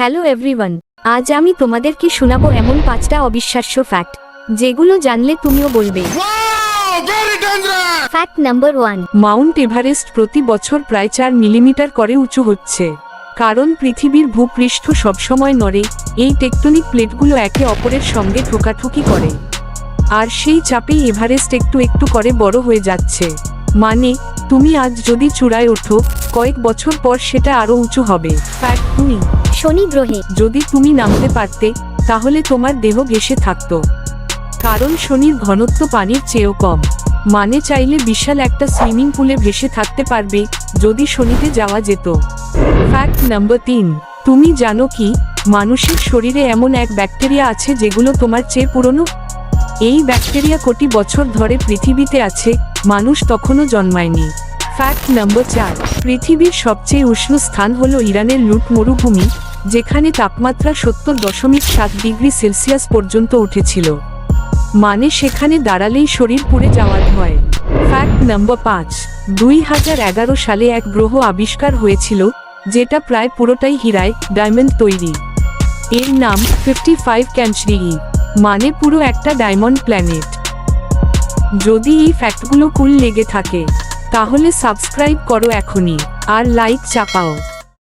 Hello everyone, আজ আমি তোমাদেরকে শোনাবো এমন 5টা অবিশ্বাস্য ফ্যাক্ট যেগুলো জানলে তুমিও বলবে ফ্যাক্ট নাম্বার 1। মাউন্ট এভারেস্ট প্রতি বছর প্রায় 4 মিলিমিটার করে উঁচু হচ্ছে। কারণ পৃথিবীর ভূপৃষ্ঠ সবসময় নড়ে, এই টেকটনিক প্লেটগুলো একে অপরের সঙ্গে ঠোকাঠুকি করে, আর সেই চাপেই এভারেস্ট একটু একটু করে বড় হয়ে যাচ্ছে। মানে তুমি আজ যদি চূড়ায় ওঠো, কয়েক বছর পর সেটা আরো উঁচু হবে। ফ্যাক্ট 2। শনি গ্রহে যদি তুমি নামতে পারতে, তাহলে তোমার দেহ ঘেঁষে থাকতো, কারণ শনির ঘনত্ব পানির চেয়েও কম। মানে চাইলে বিশাল একটা সুইমিং পুলে ভেসে থাকতে পারবে যদি শনিতে যাওয়া যেত। Fact number 3। তুমি জানো কি, মানুষের শরীরে এমন এক ব্যাকটেরিয়া আছে যেগুলো তোমার চেয়ে পুরনো? এই ব্যাকটেরিয়া কোটি বছর ধরে পৃথিবীতে আছে, মানুষ তখনও জন্মায়নি। Fact number 4। পৃথিবীর সবচেয়ে উষ্ণ স্থান হলো ইরানের লুট মরুভূমি, যেখানে তাপমাত্রা 70.7 ডিগ্রি সেলসিয়াস পর্যন্ত উঠেছিল। মানে সেখানে দাঁড়ালেই শরীর পুড়ে যাওয়ার ভয়। Fact number 5। 2011 সালে এক গ্রহ আবিষ্কার হয়েছিল, যেটা প্রায় পুরোটাই হীরায় ডায়মন্ড তৈরি। এর নাম 55 ক্যান্চরি, মানে পুরো একটা ডায়মন্ড প্ল্যানেট। যদি এই ফ্যাক্টগুলো কুল লেগে থাকে, তাহলে সাবস্ক্রাইব করো এখনই, আর লাইক চাপাও।